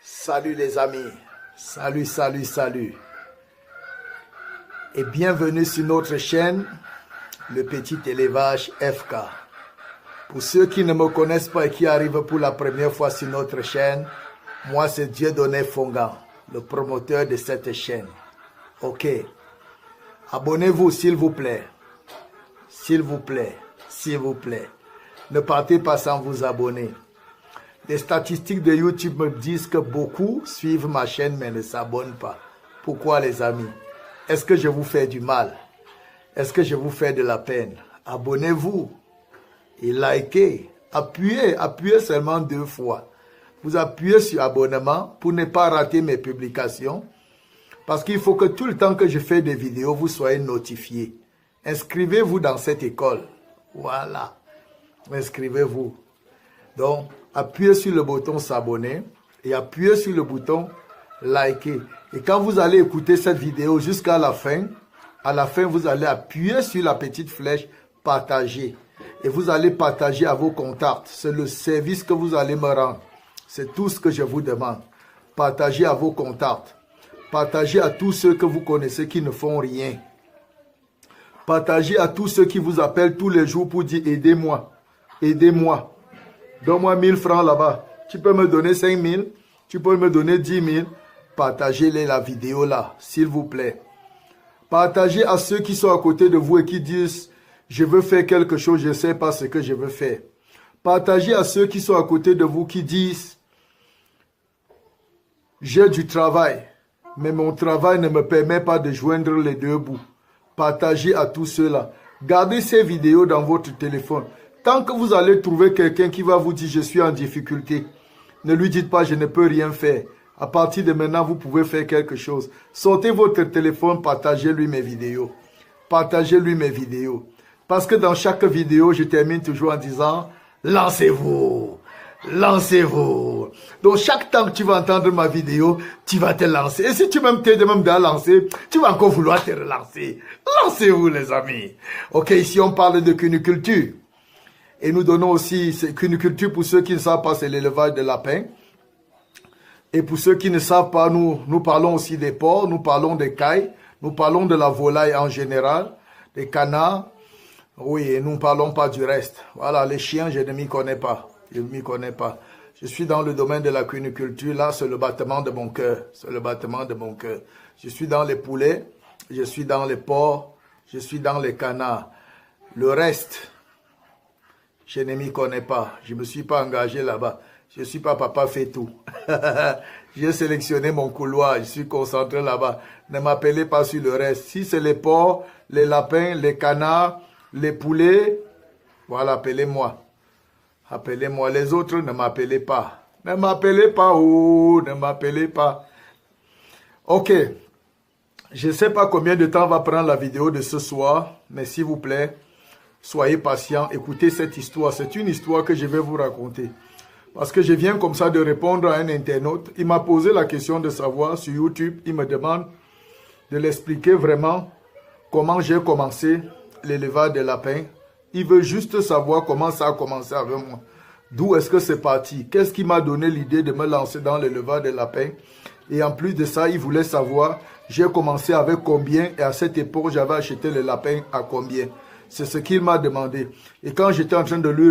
Salut les amis, salut. Et bienvenue sur notre chaîne, le petit élevage FK. Pour ceux qui ne me connaissent pas et qui arrivent pour la première fois sur notre chaîne, moi c'est Dieudonné Fongan, le promoteur de cette chaîne. Ok, abonnez-vous s'il vous plaît. S'il vous plaît. Ne partez pas sans vous abonner. Les statistiques de YouTube me disent que beaucoup suivent ma chaîne mais ne s'abonnent pas. Pourquoi les amis? Est-ce que je vous fais du mal? Est-ce que je vous fais de la peine? Abonnez-vous et likez. Appuyez seulement 2 fois. Vous appuyez sur abonnement pour ne pas rater mes publications. Parce qu'il faut que tout le temps que je fais des vidéos, vous soyez notifiés. Inscrivez-vous dans cette école. Voilà. Inscrivez-vous. Donc, appuyez sur le bouton s'abonner et appuyez sur le bouton liker. Et quand vous allez écouter cette vidéo jusqu'à la fin, vous allez appuyer sur la petite flèche partager. Et vous allez partager à vos contacts. C'est le service que vous allez me rendre. C'est tout ce que je vous demande. Partagez à vos contacts. Partagez à tous ceux que vous connaissez qui ne font rien. Partagez à tous ceux qui vous appellent tous les jours pour dire aidez-moi. Aidez-moi. Donne-moi 1000 francs là-bas. Tu peux me donner 5000. Tu peux me donner 10 000. Partagez-les la vidéo là, s'il vous plaît. Partagez à ceux qui sont à côté de vous et qui disent je veux faire quelque chose, je ne sais pas ce que je veux faire. Partagez à ceux qui sont à côté de vous qui disent j'ai du travail, mais mon travail ne me permet pas de joindre les 2 bouts. Partagez à tous ceux-là. Gardez ces vidéos dans votre téléphone. Tant que vous allez trouver quelqu'un qui va vous dire je suis en difficulté, ne lui dites pas je ne peux rien faire. À partir de maintenant, vous pouvez faire quelque chose. Sortez votre téléphone, partagez-lui mes vidéos. Partagez-lui mes vidéos. Parce que dans chaque vidéo, je termine toujours en disant lancez-vous. Lancez-vous. Donc chaque temps que tu vas entendre ma vidéo, tu vas te lancer. Et si tu même t'aides même de lancer, tu vas encore vouloir te relancer. Lancez-vous les amis. Ok, ici on parle de cuniculture. Et nous donnons aussi cuniculture pour ceux qui ne savent pas, c'est l'élevage de lapins. Et pour ceux qui ne savent pas, nous parlons aussi des porcs, nous parlons des cailles, nous parlons de la volaille en général, des canards. Oui, et nous ne parlons pas du reste. Voilà, les chiens, je ne m'y connais pas. Je ne m'y connais pas. Je suis dans le domaine de la cuniculture. Là, c'est le battement de mon cœur. C'est le battement de mon cœur. Je suis dans les poulets, je suis dans les porcs, je suis dans les canards. Le reste, je ne m'y connais pas. Je ne me suis pas engagé là-bas. Je ne suis pas papa fait tout. J'ai sélectionné mon couloir. Je suis concentré là-bas. Ne m'appelez pas sur le reste. Si c'est les porcs, les lapins, les canards, les poulets, voilà, appelez-moi. Appelez-moi. Les autres, ne m'appelez pas. Ne m'appelez pas. Oh, ne m'appelez pas. Ok. Je ne sais pas combien de temps va prendre la vidéo de ce soir. Mais s'il vous plaît, soyez patient. Écoutez cette histoire. C'est une histoire que je vais vous raconter. Parce que je viens comme ça de répondre à un internaute. Il m'a posé la question de savoir sur YouTube. Il me demande de l'expliquer vraiment comment j'ai commencé l'élevage des lapins. Il veut juste savoir comment ça a commencé avec moi. D'où est-ce que c'est parti? Qu'est-ce qui m'a donné l'idée de me lancer dans l'élevage des lapins? Et en plus de ça, il voulait savoir j'ai commencé avec combien et à cette époque, j'avais acheté les lapins à combien? C'est ce qu'il m'a demandé. Et quand j'étais en train de lui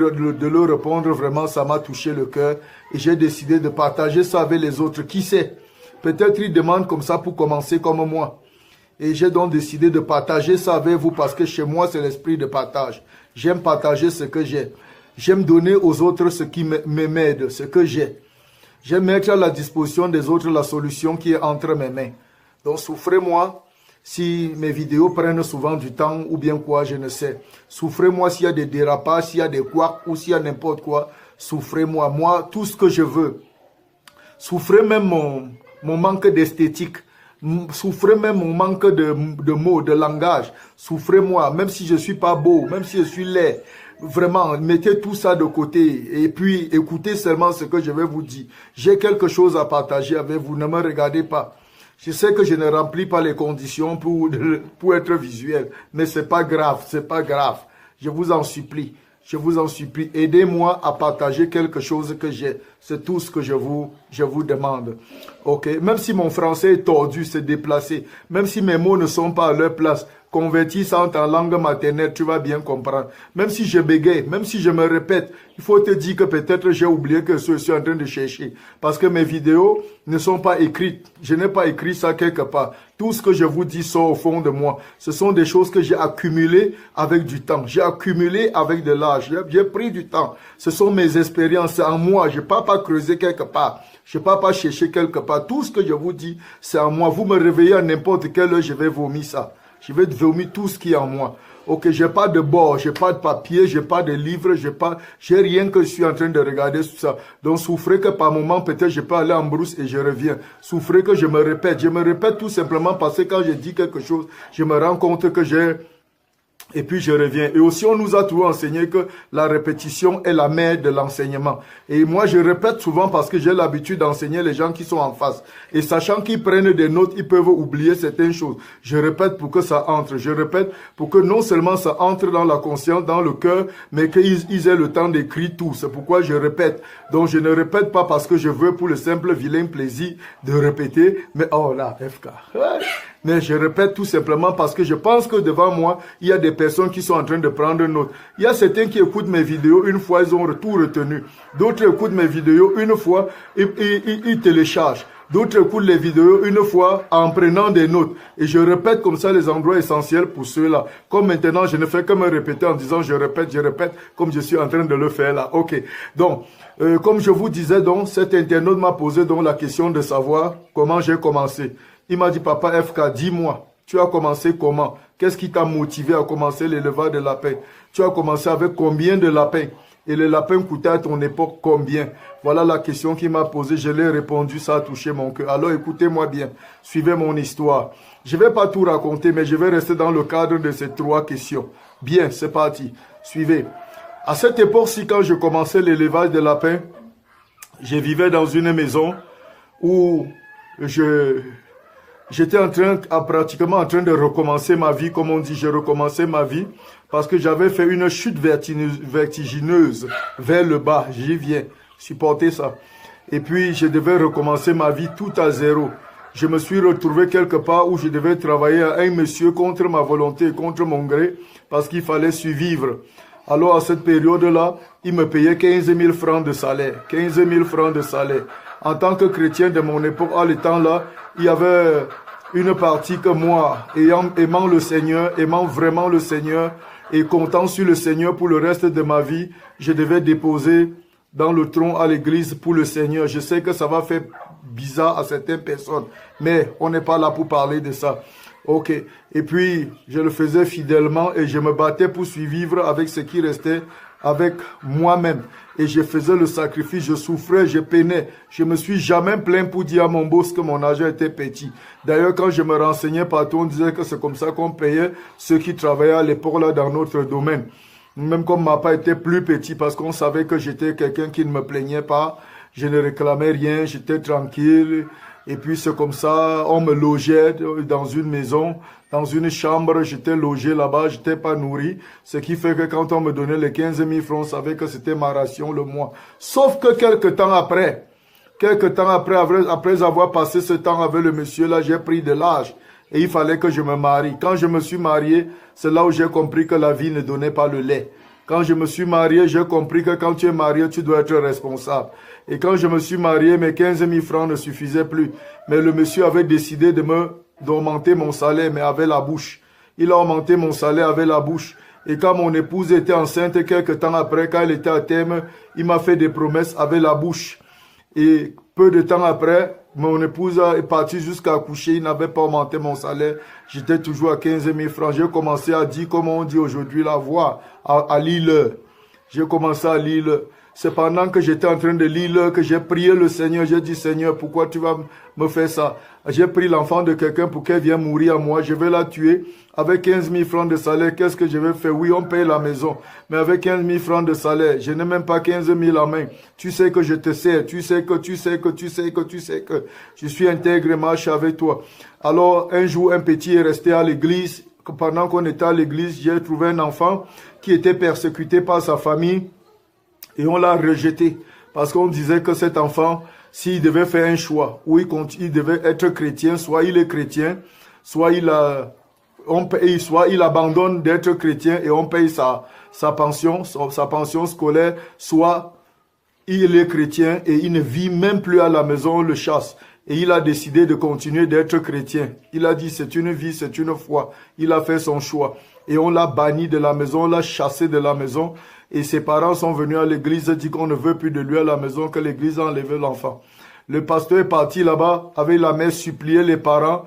répondre, vraiment, ça m'a touché le cœur. Et j'ai décidé de partager ça avec les autres. Qui sait? Peut-être il demande comme ça pour commencer comme moi. Et j'ai donc décidé de partager ça avec vous parce que chez moi, c'est l'esprit de partage. J'aime partager ce que j'ai. J'aime donner aux autres ce qui m'aide, ce que j'ai. J'aime mettre à la disposition des autres la solution qui est entre mes mains. Donc souffrez-moi. Si mes vidéos prennent souvent du temps ou bien quoi, je ne sais. Souffrez-moi s'il y a des dérapages, s'il y a des couacs ou s'il y a n'importe quoi. Souffrez-moi. Moi, tout ce que je veux. Souffrez même mon manque d'esthétique. Souffrez même mon manque de mots, de langage. Souffrez-moi, même si je ne suis pas beau, même si je suis laid. Vraiment, mettez tout ça de côté et puis écoutez seulement ce que je vais vous dire. J'ai quelque chose à partager avec vous. Ne me regardez pas. Je sais que je ne remplis pas les conditions pour être visuel, mais c'est pas grave, c'est pas grave. Je vous en supplie. je vous en supplie, aidez-moi à partager quelque chose que j'ai. C'est tout ce que je vous demande. Ok, même si mon français est tordu, c'est déplacé, même si mes mots ne sont pas à leur place, convertis ça en ta langue maternelle, tu vas bien comprendre. Même si je bégaye, même si je me répète, il faut te dire que peut-être j'ai oublié que je suis en train de chercher. Parce que mes vidéos ne sont pas écrites. Je n'ai pas écrit ça quelque part. Tout ce que je vous dis sort au fond de moi. Ce sont des choses que j'ai accumulées avec du temps. J'ai accumulé avec de l'âge. J'ai pris du temps. Ce sont mes expériences. C'est en moi. Je ne peux pas creuser quelque part. Je ne peux pas chercher quelque part. Tout ce que je vous dis, c'est en moi. Vous me réveillez à n'importe quelle heure, je vais vomir ça. Je vais vomir tout ce qui est en moi. Ok, j'ai pas de bord, j'ai pas de papier, j'ai pas de livre, j'ai rien que je suis en train de regarder tout ça. Donc, souffrez que par moment, peut-être je peux aller en brousse et je reviens. Souffrez que je me répète. Je me répète tout simplement parce que quand je dis quelque chose, je me rends compte que j'ai... Et puis je reviens. Et aussi, on nous a toujours enseigné que la répétition est la mère de l'enseignement. Et moi, je répète souvent parce que j'ai l'habitude d'enseigner les gens qui sont en face. Et sachant qu'ils prennent des notes, ils peuvent oublier certaines choses. Je répète pour que ça entre. Je répète pour que non seulement ça entre dans la conscience, dans le cœur, mais qu'ils aient le temps d'écrire tout. C'est pourquoi je répète. Donc, je ne répète pas parce que je veux pour le simple vilain plaisir de répéter. Mais oh là, FK. Mais je répète tout simplement parce que je pense que devant moi, il y a des personnes qui sont en train de prendre note. Il y a certains qui écoutent mes vidéos une fois, ils ont tout retenu. D'autres écoutent mes vidéos une fois, ils téléchargent. D'autres écoutent les vidéos une fois en prenant des notes. Et je répète comme ça les endroits essentiels pour ceux-là. Comme maintenant, je ne fais que me répéter en disant je répète, comme je suis en train de le faire là. Ok. Donc, comme je vous disais, donc, cet internaute m'a posé donc la question de savoir comment j'ai commencé. Il m'a dit, papa FK, dis-moi, tu as commencé comment? Qu'est-ce qui t'a motivé à commencer l'élevage de lapins? Tu as commencé avec combien de lapins? Et les lapins coûtaient à ton époque combien? Voilà la question qu'il m'a posée. Je l'ai répondu, ça a touché mon cœur. Alors écoutez-moi bien, suivez mon histoire. Je ne vais pas tout raconter, mais je vais rester dans le cadre de ces 3 questions. Bien, c'est parti. Suivez. À cette époque-ci, quand je commençais l'élevage de lapins, je vivais dans une maison où j'étais pratiquement en train de recommencer ma vie, comme on dit, je recommençais ma vie, parce que j'avais fait une chute vertigineuse vers le bas, j'y viens, supporter ça. Et puis, je devais recommencer ma vie tout à zéro. Je me suis retrouvé quelque part où je devais travailler à un monsieur contre ma volonté, contre mon gré, parce qu'il fallait survivre. Alors, à cette période-là, il me payait 15 000 francs de salaire. 15 000 francs de salaire. En tant que chrétien de mon époque, à l'état-là, il y avait une partie que moi, aimant le Seigneur, aimant vraiment le Seigneur et comptant sur le Seigneur pour le reste de ma vie, je devais déposer dans le tronc à l'église pour le Seigneur. Je sais que ça va faire bizarre à certaines personnes, mais on n'est pas là pour parler de ça. Ok. Et puis, je le faisais fidèlement et je me battais pour survivre avec ce qui restait avec moi-même. Et je faisais le sacrifice, je souffrais, je peinais. Je me suis jamais plaint pour dire à mon boss que mon argent était petit. D'ailleurs, quand je me renseignais partout, on disait que c'est comme ça qu'on payait ceux qui travaillaient à l'époque là dans notre domaine. Même comme ma part était plus petit parce qu'on savait que j'étais quelqu'un qui ne me plaignait pas. Je ne réclamais rien, j'étais tranquille. Et puis c'est comme ça, on me logeait dans une maison, dans une chambre, j'étais logé là-bas, j'étais pas nourri. Ce qui fait que quand on me donnait les 15 000 francs, on savait que c'était ma ration le mois. Sauf que quelques temps après avoir passé ce temps avec le monsieur là, j'ai pris de l'âge. Et il fallait que je me marie. Quand je me suis marié, c'est là où j'ai compris que la vie ne donnait pas le lait. Quand je me suis marié, j'ai compris que quand tu es marié, tu dois être responsable. Et quand je me suis marié, mes 15 000 francs ne suffisaient plus. Mais le monsieur avait décidé d'augmenter mon salaire, mais avec la bouche. Il a augmenté mon salaire avec la bouche. Et quand mon épouse était enceinte, quelques temps après, quand elle était à terme, il m'a fait des promesses avec la bouche. Et peu de temps après, mon épouse est partie jusqu'à accoucher. Il n'avait pas augmenté mon salaire. J'étais toujours à 15 000 francs. J'ai commencé à dire, comme on dit aujourd'hui, la voix, à lire. J'ai commencé à lire. C'est pendant que j'étais en train de lire que j'ai prié le Seigneur. J'ai dit, Seigneur, pourquoi tu vas me faire ça? J'ai pris l'enfant de quelqu'un pour qu'elle vienne mourir à moi. Je vais la tuer. Avec 15 000 francs de salaire, qu'est-ce que je vais faire? Oui, on paye la maison. Mais avec 15 000 francs de salaire, je n'ai même pas 15 000 en main. Tu sais que je te sers. Tu sais que je suis intègre et marche avec toi. Alors, un jour, un petit est resté à l'église pendant qu'on était à l'église, j'ai trouvé un enfant qui était persécuté par sa famille et on l'a rejeté parce qu'on disait que cet enfant, s'il devait faire un choix, où il devait être chrétien, soit il est chrétien, soit il abandonne d'être chrétien et on paye sa pension scolaire, soit il est chrétien et il ne vit même plus à la maison, on le chasse. Et il a décidé de continuer d'être chrétien. Il a dit c'est une vie, c'est une foi. Il a fait son choix. Et on l'a banni de la maison, on l'a chassé de la maison. Et ses parents sont venus à l'église, dit qu'on ne veut plus de lui à la maison, que l'église a enlevé l'enfant. Le pasteur est parti là-bas, avec la mère, supplier les parents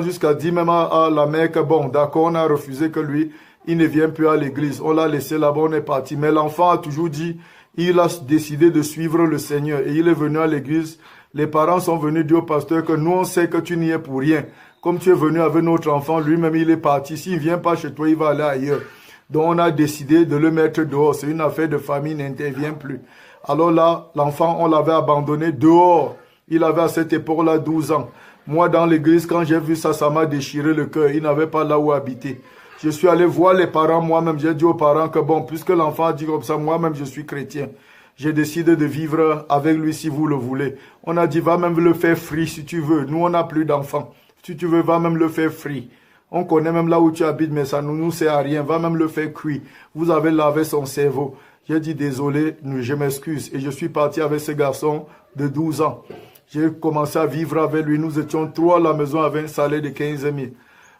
jusqu'à dire même à la mère que bon, d'accord, on a refusé que lui, il ne vient plus à l'église. On l'a laissé là-bas, on est parti. Mais l'enfant a toujours dit, il a décidé de suivre le Seigneur et il est venu à l'église. Les parents sont venus dire au pasteur que nous, on sait que tu n'y es pour rien. Comme tu es venu avec notre enfant, lui-même, il est parti. S'il ne vient pas chez toi, il va aller ailleurs. Donc, on a décidé de le mettre dehors. C'est une affaire de famille, il n'intervient plus. Alors là, l'enfant, on l'avait abandonné dehors. Il avait à cette époque-là 12 ans. Moi, dans l'église, quand j'ai vu ça, ça m'a déchiré le cœur. Il n'avait pas là où habiter. Je suis allé voir les parents moi-même. J'ai dit aux parents que bon, puisque l'enfant a dit comme ça, moi-même, je suis chrétien. J'ai décidé de vivre avec lui si vous le voulez. On a dit, va même le faire free si tu veux. Nous, on n'a plus d'enfants. Si tu veux, va même le faire free. On connaît même là où tu habites, mais ça ne nous sert à rien. Va même le faire cuire. Vous avez lavé son cerveau. J'ai dit, désolé, je m'excuse. Et je suis parti avec ce garçon de 12 ans. J'ai commencé à vivre avec lui. Nous étions 3 à la maison avec un salaire de 15 000.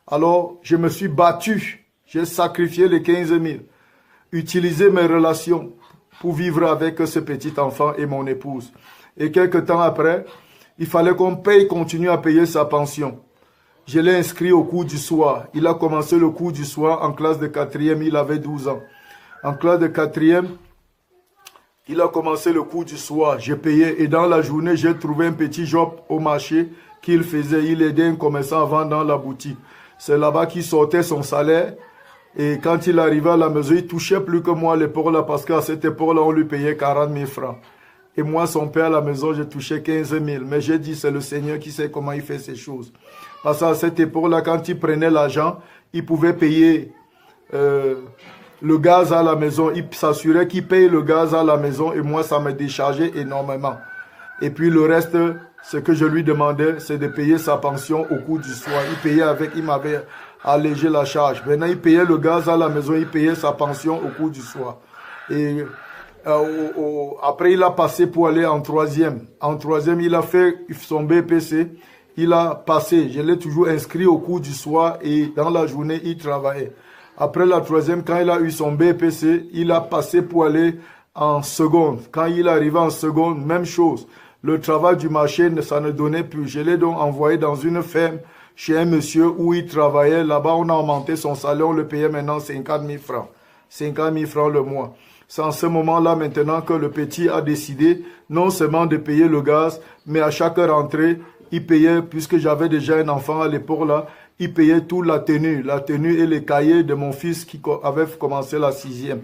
Alors, je me suis battu. J'ai sacrifié les 15 000. Utilisé mes relations pour vivre avec ce petit enfant et mon épouse. Et quelques temps après, il fallait qu'on continue à payer sa pension. Je l'ai inscrit au cours du soir. Il a commencé le cours du soir en classe de 4e, il avait 12 ans. En classe de 4e, il a commencé le cours du soir. J'ai payé et dans la journée, j'ai trouvé un petit job au marché qu'il faisait. Il aidait un commerçant à vendre dans la boutique. C'est là-bas qu'il sortait son salaire. Et quand il arrivait à la maison, il touchait plus que moi à l'époque-là parce qu'à cette époque-là, on lui payait 40 000 francs. Et moi, son père à la maison, je touchais 15 000. Mais j'ai dit, c'est le Seigneur qui sait comment il fait ces choses. Parce qu'à cette époque-là, quand il prenait l'argent, il pouvait payer le gaz à la maison. Il s'assurait qu'il paye le gaz à la maison et moi, ça me déchargeait énormément. Et puis le reste, ce que je lui demandais, c'est de payer sa pension au cours du soir. Il m'avait allégé la charge. Maintenant, il payait le gaz à la maison, il payait sa pension au cours du soir. Et après, il a passé pour aller en 3e. En 3e, il a fait son BPC. Il a passé. Je l'ai toujours inscrit au cours du soir et dans la journée, il travaillait. Après la 3e, quand il a eu son BPC, il a passé pour aller en seconde. Quand il est arrivé en seconde, même chose. Le travail du marché, ça ne donnait plus. Je l'ai donc envoyé dans une ferme chez un monsieur où il travaillait. Là-bas, on a augmenté son salaire. On le payait maintenant 50 000 francs. 50 000 francs le mois. C'est en ce moment-là maintenant que le petit a décidé non seulement de payer le gaz, mais à chaque rentrée, il payait, puisque j'avais déjà un enfant à l'époque-là, il payait toute la tenue et les cahiers de mon fils qui avait commencé la 6e.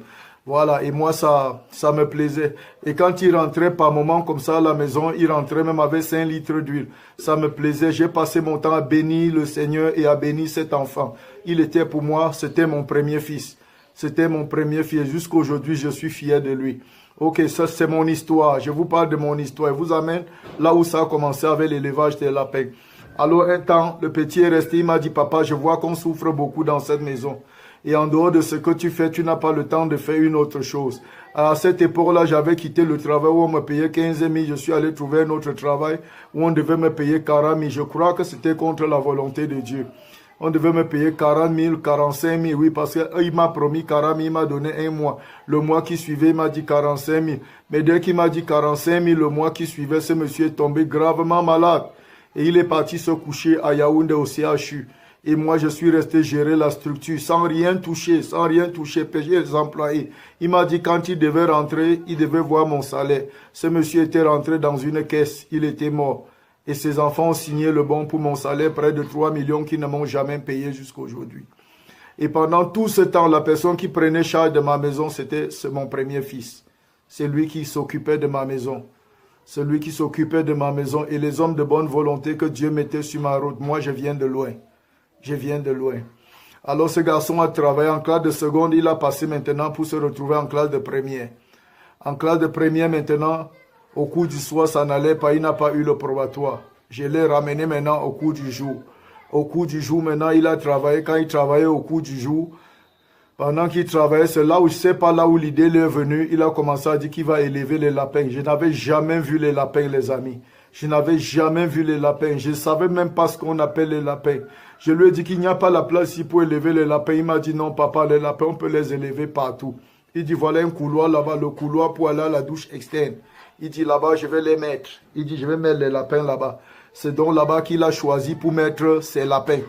Voilà, et moi, ça me plaisait. Et quand il rentrait par moment comme ça à la maison, il rentrait même avec 5 litres d'huile. Ça me plaisait. J'ai passé mon temps à bénir le Seigneur et à bénir cet enfant. Il était pour moi, c'était mon premier fils. C'était mon premier fils. Jusqu'à aujourd'hui, je suis fier de lui. Ok, ça c'est mon histoire. Je vous parle de mon histoire. Je vous amène là où ça a commencé avec l'élevage des lapins. Alors un temps, le petit est resté. Il m'a dit, papa, je vois qu'on souffre beaucoup dans cette maison. Et en dehors de ce que tu fais, tu n'as pas le temps de faire une autre chose. À cette époque-là, j'avais quitté le travail où on me payait 15 000. Je suis allé trouver un autre travail où on devait me payer 40 000. Je crois que c'était contre la volonté de Dieu. On devait me payer 40 000, 45 000, oui, parce qu'il m'a promis 40 000, il m'a donné un mois. Le mois qui suivait, il m'a dit 45 000. Mais dès qu'il m'a dit 45 000, le mois qui suivait, ce monsieur est tombé gravement malade. Et il est parti se coucher à Yaoundé au CHU. Et moi, je suis resté gérer la structure sans rien toucher, payer les employés. Il m'a dit quand il devait rentrer, il devait voir mon salaire. Ce monsieur était rentré dans une caisse, il était mort. Et ses enfants ont signé le bon pour mon salaire, près de 3 millions qui ne m'ont jamais payé jusqu'à aujourd'hui. Et pendant tout ce temps, la personne qui prenait charge de ma maison, c'était mon premier fils. C'est lui qui s'occupait de ma maison. C'est lui qui s'occupait de ma maison. Et les hommes de bonne volonté que Dieu mettait sur ma route, moi je viens de loin. Je viens de loin. Alors ce garçon a travaillé en classe de seconde, il a passé maintenant pour se retrouver en classe de première. En classe de première maintenant, au cours du soir, ça n'allait pas, il n'a pas eu le probatoire. Je l'ai ramené maintenant au cours du jour. Au cours du jour, maintenant, il a travaillé. Quand il travaillait au cours du jour, pendant qu'il travaillait, c'est là où, je ne sais pas là où l'idée lui est venue, il a commencé à dire qu'il va élever les lapins. Je n'avais jamais vu les lapins, les amis. Je n'avais jamais vu les lapins. Je ne savais même pas ce qu'on appelle les lapins. Je lui ai dit qu'il n'y a pas la place ici pour élever les lapins. Il m'a dit non, papa, les lapins, on peut les élever partout. Il dit voilà un couloir là-bas, le couloir pour aller à la douche externe. Il dit là-bas, je vais les mettre. Il dit je vais mettre les lapins là-bas. C'est donc là-bas qu'il a choisi pour mettre ses lapins.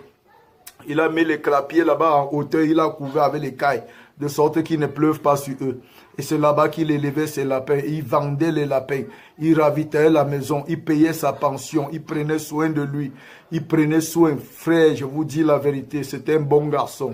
Il a mis les clapiers là-bas en hauteur, il a couvert avec les cailles, de sorte qu'il ne pleuve pas sur eux. Et c'est là-bas qu'il élevait ses lapins. Il vendait les lapins. Il ravitaillait la maison. Il payait sa pension. Il prenait soin de lui. Il prenait soin. Frère, je vous dis la vérité, c'était un bon garçon.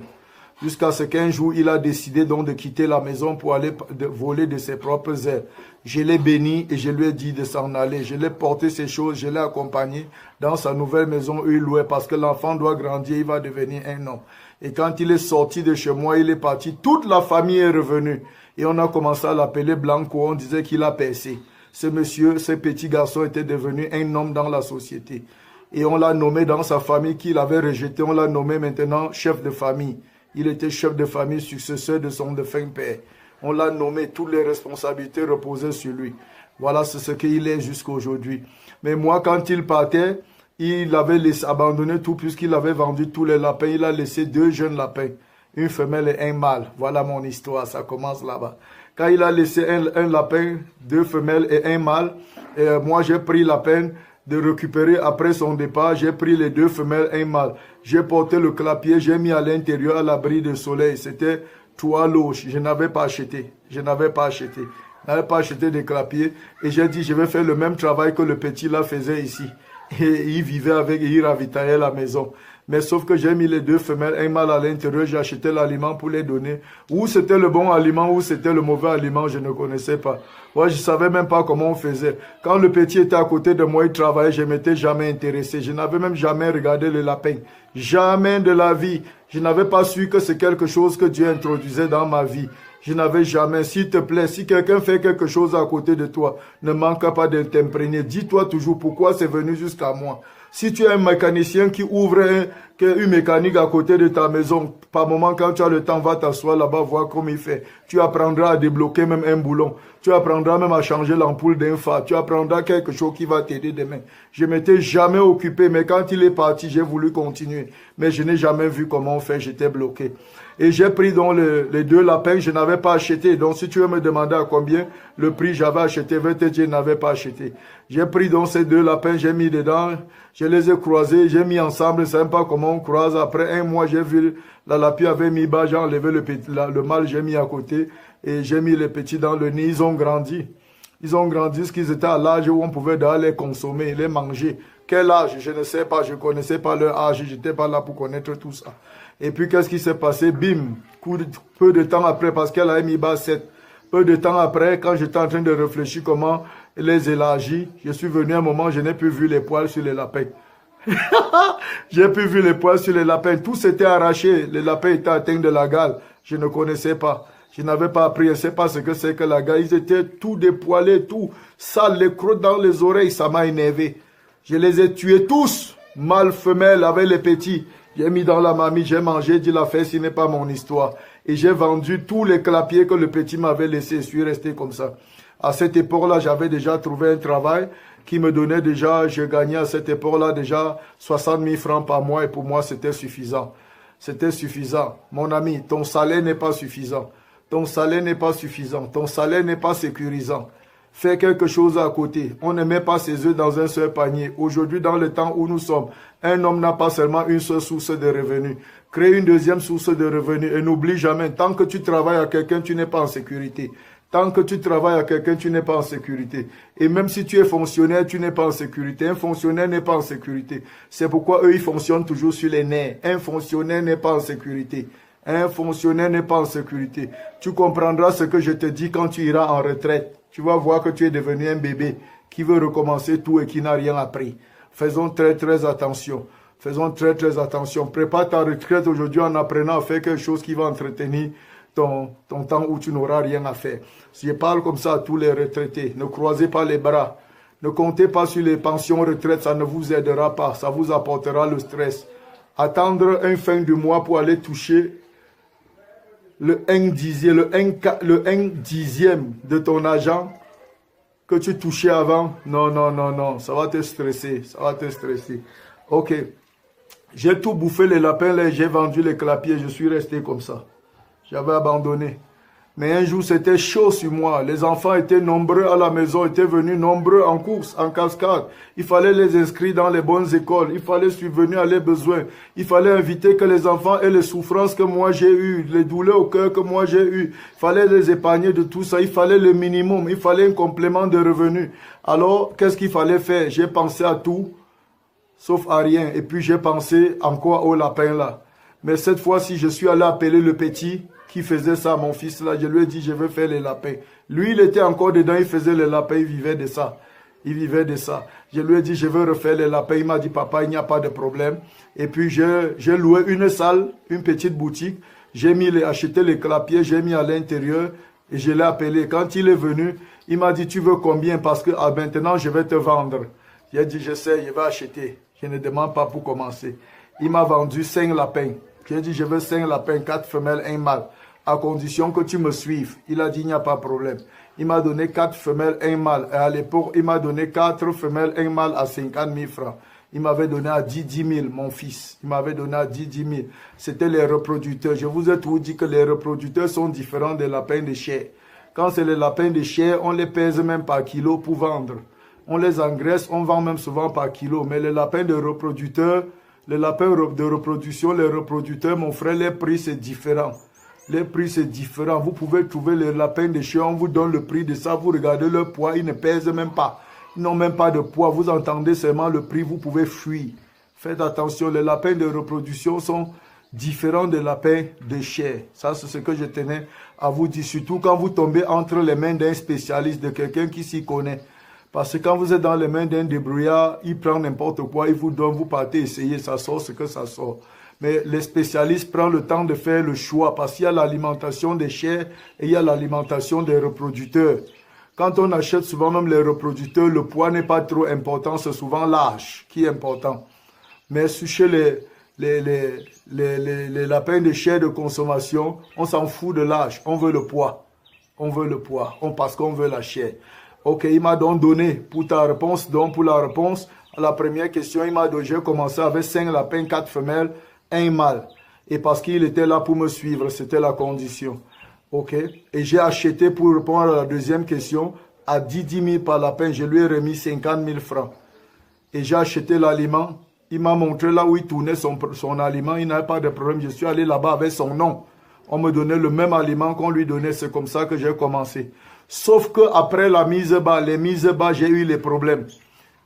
Jusqu'à ce qu'un jour, il a décidé donc de quitter la maison pour aller voler de ses propres ailes. Je l'ai béni et je lui ai dit de s'en aller. Je l'ai porté ces choses, je l'ai accompagné dans sa nouvelle maison où il louait parce que l'enfant doit grandir, il va devenir un homme. Et quand il est sorti de chez moi, il est parti. Toute la famille est revenue. Et on a commencé à l'appeler Blanco. On disait qu'il a percé. Ce monsieur, ce petit garçon était devenu un homme dans la société. Et on l'a nommé dans sa famille qu'il avait rejeté. On l'a nommé maintenant chef de famille. Il était chef de famille, successeur de son défunt père. On l'a nommé, toutes les responsabilités reposaient sur lui. Voilà ce qu'il est jusqu'à aujourd'hui. Mais moi, quand il partait, il avait abandonné tout puisqu'il avait vendu tous les lapins. Il a laissé 2 jeunes lapins, une femelle et un mâle. Voilà mon histoire, ça commence là-bas. Quand il a laissé un lapin, 2 femelles et un mâle, moi j'ai pris la peine de récupérer après son départ. J'ai pris les 2 femelles, un mâle. J'ai porté le clapier, j'ai mis à l'intérieur à l'abri du soleil. C'était 3 loges. Je n'avais pas acheté. Je n'avais pas acheté. Je n'avais pas acheté de clapier. Et j'ai dit, je vais faire le même travail que le petit là faisait ici. Et il vivait avec, et il ravitaillait la maison. Mais sauf que j'ai mis les 2 femelles, un mâle à l'intérieur, j'ai acheté l'aliment pour les donner. Où c'était le bon aliment, où c'était le mauvais aliment, je ne connaissais pas. Moi, je ne savais même pas comment on faisait. Quand le petit était à côté de moi, il travaillait, je ne m'étais jamais intéressé. Je n'avais même jamais regardé le lapin. Jamais de la vie. Je n'avais pas su que c'est quelque chose que Dieu introduisait dans ma vie. Je n'avais jamais, s'il te plaît, si quelqu'un fait quelque chose à côté de toi, ne manque pas de t'imprégner. Dis-toi toujours pourquoi c'est venu jusqu'à moi. Si tu es un mécanicien qui ouvre une mécanique à côté de ta maison, par moment, quand tu as le temps, va t'asseoir là-bas, voir comment il fait. Tu apprendras à débloquer même un boulon. Tu apprendras même à changer l'ampoule d'un phare. Tu apprendras quelque chose qui va t'aider demain. Je ne m'étais jamais occupé, mais quand il est parti, j'ai voulu continuer. Mais je n'ai jamais vu comment on fait, j'étais bloqué. Et j'ai pris donc les 2 lapins, je n'avais pas acheté. Donc si tu veux me demander à combien le prix j'avais acheté, je n'avais pas acheté. J'ai pris donc ces 2 lapins, j'ai mis dedans, je les ai croisés, j'ai mis ensemble, je ne sais pas comment on croise. Après 1 mois, j'ai vu la lapine avait mis bas, j'ai enlevé le mâle, j'ai mis à côté et j'ai mis les petits dans le nid. Ils ont grandi. Ils ont grandi parce qu'ils étaient à l'âge où on pouvait d'ailleurs les consommer, les manger. Quel âge? Je ne sais pas, je ne connaissais pas leur âge, je n'étais pas là pour connaître tout ça. Et puis qu'est-ce qui s'est passé? Bim, peu de temps après, parce qu'elle a mis bas 7. Peu de temps après, quand j'étais en train de réfléchir comment les élargir, je suis venu à un moment, je n'ai plus vu les poils sur les lapins. J'ai plus vu les poils sur les lapins. Tout s'était arraché. Les lapins étaient atteints de la gale. Je ne connaissais pas. Je n'avais pas appris. Je ne sais pas ce que c'est que la gale. Ils étaient tout dépoilés, tout sales, les crocs dans les oreilles. Ça m'a énervé. Je les ai tués tous. Mâle, femelle, avec les petits. J'ai mis dans la mamie, j'ai mangé, dit la fête, ce n'est pas mon histoire. Et j'ai vendu tous les clapiers que le petit m'avait laissés. Je suis resté comme ça. À cette époque-là, j'avais déjà trouvé un travail qui me donnait déjà, je gagnais à cette époque-là déjà 60 000 francs par mois et pour moi, c'était suffisant. C'était suffisant. Mon ami, ton salaire n'est pas suffisant. Ton salaire n'est pas suffisant. Ton salaire n'est pas sécurisant. Fais quelque chose à côté. On ne met pas ses œufs dans un seul panier. Aujourd'hui, dans le temps où nous sommes, un homme n'a pas seulement une seule source de revenus. Crée une deuxième source de revenus et n'oublie jamais, tant que tu travailles à quelqu'un, tu n'es pas en sécurité. Tant que tu travailles à quelqu'un, tu n'es pas en sécurité. Et même si tu es fonctionnaire, tu n'es pas en sécurité. Un fonctionnaire n'est pas en sécurité. C'est pourquoi eux, ils fonctionnent toujours sur les nerfs. Un fonctionnaire n'est pas en sécurité. Un fonctionnaire n'est pas en sécurité. Tu comprendras ce que je te dis quand tu iras en retraite. Tu vas voir que tu es devenu un bébé qui veut recommencer tout et qui n'a rien appris. Faisons très très attention. Faisons très très attention. Prépare ta retraite aujourd'hui en apprenant à faire quelque chose qui va entretenir ton temps où tu n'auras rien à faire. Je parle comme ça à tous les retraités. Ne croisez pas les bras. Ne comptez pas sur les pensions retraite, ça ne vous aidera pas. Ça vous apportera le stress. Attendre une fin du mois pour aller toucher le 1 dixième de ton argent que tu touchais avant. Non, non, non, non. Ça va te stresser. Ça va te stresser. Ok. J'ai tout bouffé les lapins, là, j'ai vendu les clapiers, je suis resté comme ça. J'avais abandonné. Mais un jour, c'était chaud sur moi. Les enfants étaient nombreux à la maison, étaient venus nombreux en course, en cascade. Il fallait les inscrire dans les bonnes écoles. Il fallait subvenir à leurs besoins. Il fallait inviter que les enfants aient les souffrances que moi j'ai eues, les douleurs au cœur que moi j'ai eues. Il fallait les épargner de tout ça. Il fallait le minimum. Il fallait un complément de revenus. Alors, qu'est-ce qu'il fallait faire? J'ai pensé à tout, sauf à rien. Et puis, j'ai pensé encore au lapin là. Mais cette fois-ci, je suis allé appeler le petit qui faisait ça, mon fils là. Je lui ai dit, je veux faire les lapins. Lui, il était encore dedans, il faisait les lapins, il vivait de ça. Il vivait de ça. Je lui ai dit, je veux refaire les lapins. Il m'a dit, papa, il n'y a pas de problème. Et puis, j'ai loué une salle, une petite boutique. J'ai acheté les clapiers, j'ai mis à l'intérieur et je l'ai appelé. Quand il est venu, il m'a dit, tu veux combien? Parce que maintenant, je vais te vendre. J'ai dit, je sais, je vais acheter. Je ne demande pas pour commencer. Il m'a vendu 5 lapins. J'ai dit, je veux 5 lapins, 4 femelles, 1 mâle, à condition que tu me suives. Il a dit, il n'y a pas de problème. Il m'a donné 4 femelles, 1 mâle. Et à l'époque, il m'a donné 4 femelles, 1 mâle à 50 000 francs. Il m'avait donné à 10 000, mon fils. Il m'avait donné à 10 000. C'était les reproducteurs. Je vous ai toujours dit que les reproducteurs sont différents des lapins de chair. Quand c'est les lapins de chair, on les pèse même par kilo pour vendre. On les engraisse, on vend même souvent par kilo. Mais les lapins de reproducteurs, les lapins de reproduction, les reproducteurs, mon frère, les prix c'est différent. Les prix c'est différent. Vous pouvez trouver les lapins de chair, on vous donne le prix de ça, vous regardez leur poids, ils ne pèsent même pas. Ils n'ont même pas de poids, vous entendez seulement le prix, vous pouvez fuir. Faites attention, les lapins de reproduction sont différents des lapins de chair. Ça, c'est ce que je tenais à vous dire, surtout quand vous tombez entre les mains d'un spécialiste, de quelqu'un qui s'y connaît. Parce que quand vous êtes dans les mains d'un débrouillard, il prend n'importe quoi, il vous donne, vous partez essayer, ça sort ce que ça sort. Mais les spécialistes prennent le temps de faire le choix parce qu'il y a l'alimentation des chairs et il y a l'alimentation des reproducteurs. Quand on achète souvent même les reproducteurs, le poids n'est pas trop important, c'est souvent l'âge qui est important. Mais chez les lapins de chair de consommation, on s'en fout de l'âge, on veut le poids. On veut le poids, parce qu'on veut la chair. Ok, il m'a donc donné pour ta réponse, donc pour la réponse à la première question, il m'a donné, j'ai commencé avec 5 lapins, 4 femelles, 1 mâle. Et parce qu'il était là pour me suivre, c'était la condition. Ok, et j'ai acheté pour répondre à la deuxième question, à 10 000 par lapin, je lui ai remis 50 000 francs. Et j'ai acheté l'aliment, il m'a montré là où il tournait son aliment, il n'avait pas de problème, je suis allé là-bas avec son nom. On me donnait le même aliment qu'on lui donnait, c'est comme ça que j'ai commencé. Sauf que après la mise bas, les mises bas, j'ai eu les problèmes.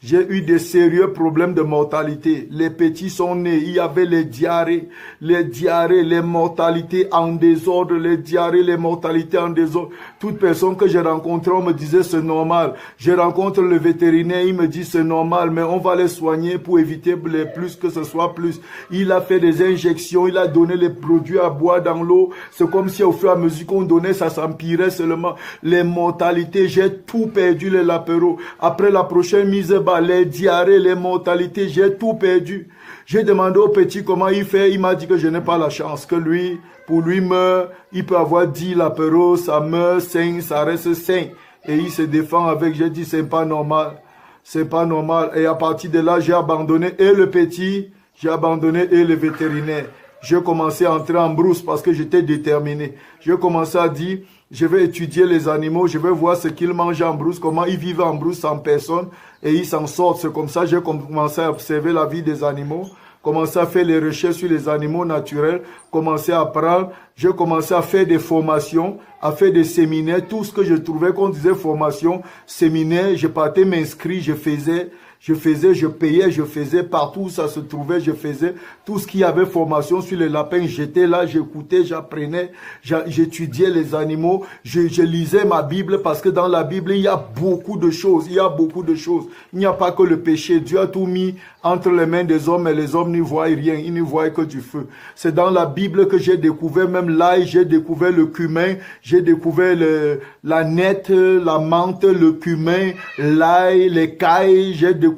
J'ai eu des sérieux problèmes de mortalité. Les petits sont nés, il y avait les diarrhées, les mortalités en désordre, les diarrhées, les mortalités en désordre. Toute personne que j'ai rencontrée, on me disait c'est normal. Je rencontre le vétérinaire, il me dit c'est normal, mais on va les soigner pour éviter les plus que ce soit plus. Il a fait des injections, il a donné les produits à boire dans l'eau. C'est comme si au fur et à mesure qu'on donnait, ça s'empirait seulement. Les mortalités, j'ai tout perdu les lapéros. Après la prochaine mise bas, les diarrhées, les mortalités, j'ai tout perdu. J'ai demandé au petit comment il fait. Il m'a dit que je n'ai pas la chance. Que lui, pour lui meurt, il peut avoir 10 lapéros, ça meurt, 5, ça reste 5. Et il se défend avec, j'ai dit, c'est pas normal. C'est pas normal. Et à partir de là, j'ai abandonné et le petit, j'ai abandonné et le vétérinaire. J'ai commencé à entrer en brousse parce que j'étais déterminé. J'ai commencé à dire, je vais étudier les animaux, je vais voir ce qu'ils mangent en brousse, comment ils vivent en brousse sans personne et ils s'en sortent. C'est comme ça que j'ai commencé à observer la vie des animaux, commencé à faire les recherches sur les animaux naturels, commencé à apprendre. J'ai commencé à faire des formations, à faire des séminaires, tout ce que je trouvais qu'on disait formation, séminaire, je partais m'inscrire, je faisais. Je faisais, je payais, je faisais partout où ça se trouvait, je faisais tout ce qui avait formation sur les lapins. J'étais là, j'écoutais, j'apprenais, j'étudiais les animaux, je lisais ma Bible parce que dans la Bible, il y a beaucoup de choses, il y a beaucoup de choses. Il n'y a pas que le péché. Dieu a tout mis entre les mains des hommes et les hommes n'y voient rien, ils n'y voient que du feu. C'est dans la Bible que j'ai découvert même l'ail, j'ai découvert le cumin, j'ai découvert la nette, la menthe, le cumin, l'ail, les cailles, j'ai découvert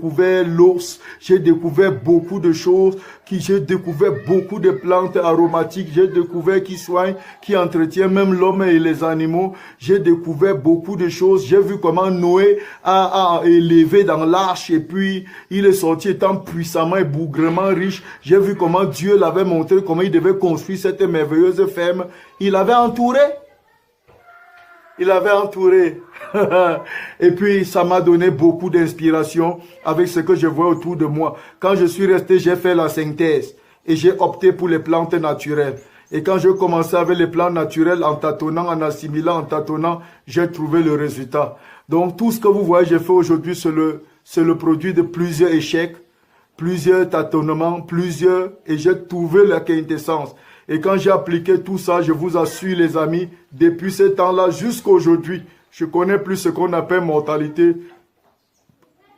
l'ours, j'ai découvert beaucoup de choses, j'ai découvert beaucoup de plantes aromatiques, j'ai découvert qui soignent, qui entretiennent même l'homme et les animaux, j'ai découvert beaucoup de choses, j'ai vu comment Noé a élevé dans l'arche et puis il est sorti étant puissamment et bougrement riche, j'ai vu comment Dieu l'avait montré, comment il devait construire cette merveilleuse ferme, il avait entouré. Il avait entouré. Et puis, ça m'a donné beaucoup d'inspiration avec ce que je vois autour de moi. Quand je suis resté, j'ai fait la synthèse. Et j'ai opté pour les plantes naturelles. Et quand je commençais avec les plantes naturelles, en tâtonnant, en assimilant, en tâtonnant, j'ai trouvé le résultat. Donc, tout ce que vous voyez, j'ai fait aujourd'hui, c'est le produit de plusieurs échecs, plusieurs tâtonnements, et j'ai trouvé la quintessence. Et quand j'ai appliqué tout ça, je vous assure les amis, depuis ce temps-là jusqu'à aujourd'hui, je connais plus ce qu'on appelle mortalité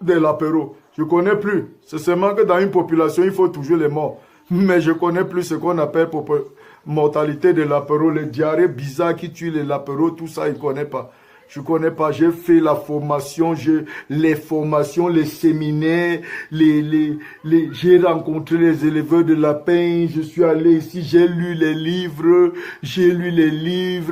de l'apéro. Je connais plus. C'est seulement que dans une population, il faut toujours les morts. Mais je connais plus ce qu'on appelle mortalité de l'apéro, les diarrhées bizarres qui tuent l'apéro, tout ça, il ne connaît pas. Je connais pas, j'ai fait la formation, les formations, les séminaires, j'ai rencontré les éleveurs de lapins, je suis allé ici, j'ai lu les livres,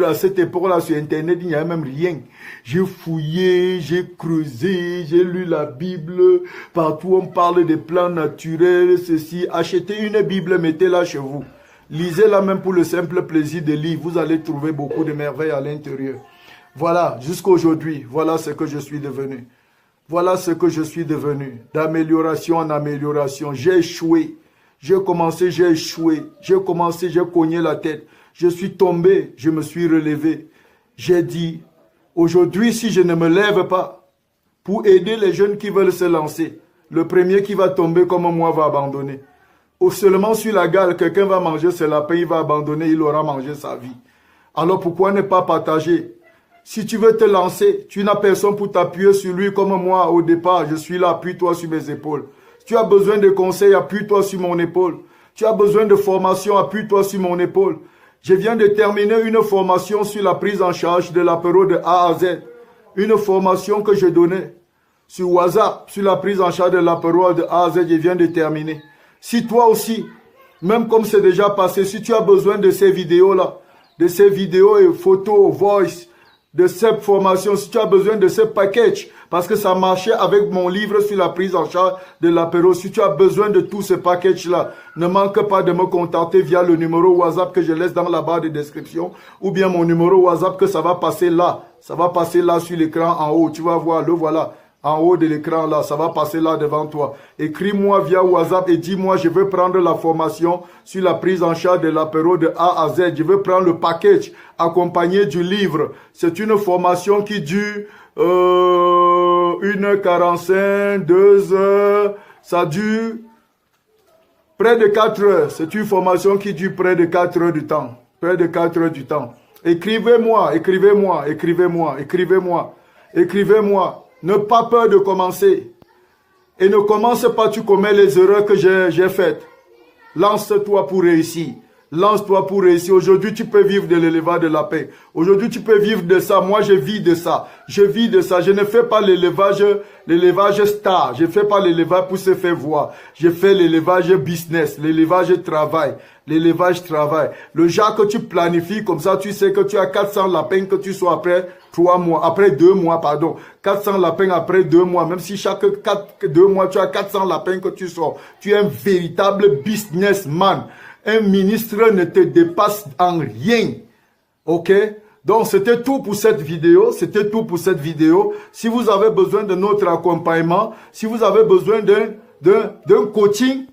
à cette époque-là sur Internet, il n'y avait même rien. J'ai fouillé, j'ai creusé, j'ai lu la Bible, partout on parle des plans naturels, ceci, achetez une Bible, mettez-la chez vous. Lisez-la même pour le simple plaisir de lire, vous allez trouver beaucoup de merveilles à l'intérieur. Voilà, jusqu'à aujourd'hui, voilà ce que je suis devenu. Voilà ce que je suis devenu. D'amélioration en amélioration. J'ai échoué. J'ai commencé, j'ai échoué. J'ai commencé, j'ai cogné la tête. Je suis tombé, je me suis relevé. J'ai dit, aujourd'hui, si je ne me lève pas pour aider les jeunes qui veulent se lancer, le premier qui va tomber comme moi va abandonner. Ou seulement sur la gare, quelqu'un va manger ses lapins, il va abandonner, il aura mangé sa vie. Alors pourquoi ne pas partager? Si tu veux te lancer, tu n'as personne pour t'appuyer sur lui comme moi au départ. Je suis là, appuie-toi sur mes épaules. Si tu as besoin de conseils, appuie-toi sur mon épaule. Tu as besoin de formation, appuie-toi sur mon épaule. Je viens de terminer une formation sur la prise en charge de l'apéro de A à Z. Une formation que je donnais sur WhatsApp, sur la prise en charge de l'apéro de A à Z, je viens de terminer. Si toi aussi, même comme c'est déjà passé, si tu as besoin de ces vidéos-là, de ces vidéos et photos, voice, de cette formation, si tu as besoin de ce package, parce que ça marchait avec mon livre sur la prise en charge de l'apéro, si tu as besoin de tout ce package-là, ne manque pas de me contacter via le numéro WhatsApp que je laisse dans la barre de description, ou bien mon numéro WhatsApp que ça va passer là sur l'écran en haut, tu vas voir, le voilà. En haut de l'écran là, ça va passer là devant toi. Écris-moi via WhatsApp et dis-moi, je veux prendre la formation sur la prise en charge de l'apéro de A à Z. Je veux prendre le package accompagné du livre. C'est une formation qui dure 1h45, 2 heures. Ça dure près de 4 heures. C'est une formation qui dure près de 4 heures du temps. Près de 4 heures du temps. Écrivez-moi, écrivez-moi, écrivez-moi, écrivez-moi, écrivez-moi. Ne pas peur de commencer. Et ne commence pas, tu commets les erreurs que j'ai faites. Lance-toi pour réussir. Lance-toi pour réussir. Aujourd'hui, tu peux vivre de l'élevage de la paix. Aujourd'hui, tu peux vivre de ça. Moi, je vis de ça. Je vis de ça. Je ne fais pas l'élevage star. Je ne fais pas l'élevage pour se faire voir. Je fais l'élevage business, l'élevage travail. L'élevage travail. Le genre que tu planifies comme ça, tu sais que tu as 400 lapins que tu sois après 3 mois, après 2 mois, pardon. 400 lapins après 2 mois. Même si chaque 2 mois, tu as 400 lapins que tu sors. Tu es un véritable businessman. Un ministre ne te dépasse en rien. Ok? Donc, c'était tout pour cette vidéo. C'était tout pour cette vidéo. Si vous avez besoin de notre accompagnement, si vous avez besoin d'un coaching,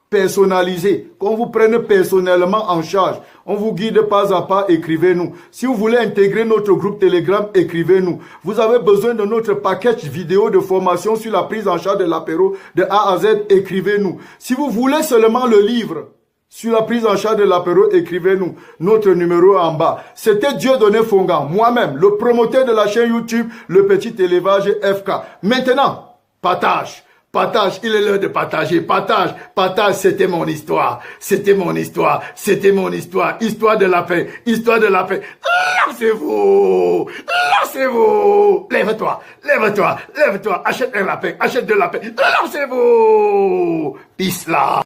personnalisé, qu'on vous prenne personnellement en charge. On vous guide pas à pas, écrivez-nous. Si vous voulez intégrer notre groupe Telegram, écrivez-nous. Vous avez besoin de notre package vidéo de formation sur la prise en charge de l'apéro de A à Z, écrivez-nous. Si vous voulez seulement le livre sur la prise en charge de l'apéro, écrivez-nous. Notre numéro en bas. C'était Dieudonné Fongan, moi-même, le promoteur de la chaîne YouTube, le petit élevage FK. Maintenant, partage. Partage, il est l'heure de partager. Partage, partage, c'était mon histoire. C'était mon histoire. C'était mon histoire. Histoire de la paix. Histoire de la paix. Lancez-vous. Lancez-vous. Lève-toi. Lève-toi. Lève-toi. Achète un lapin. Achète de la paix. Lancez-vous. Peace là.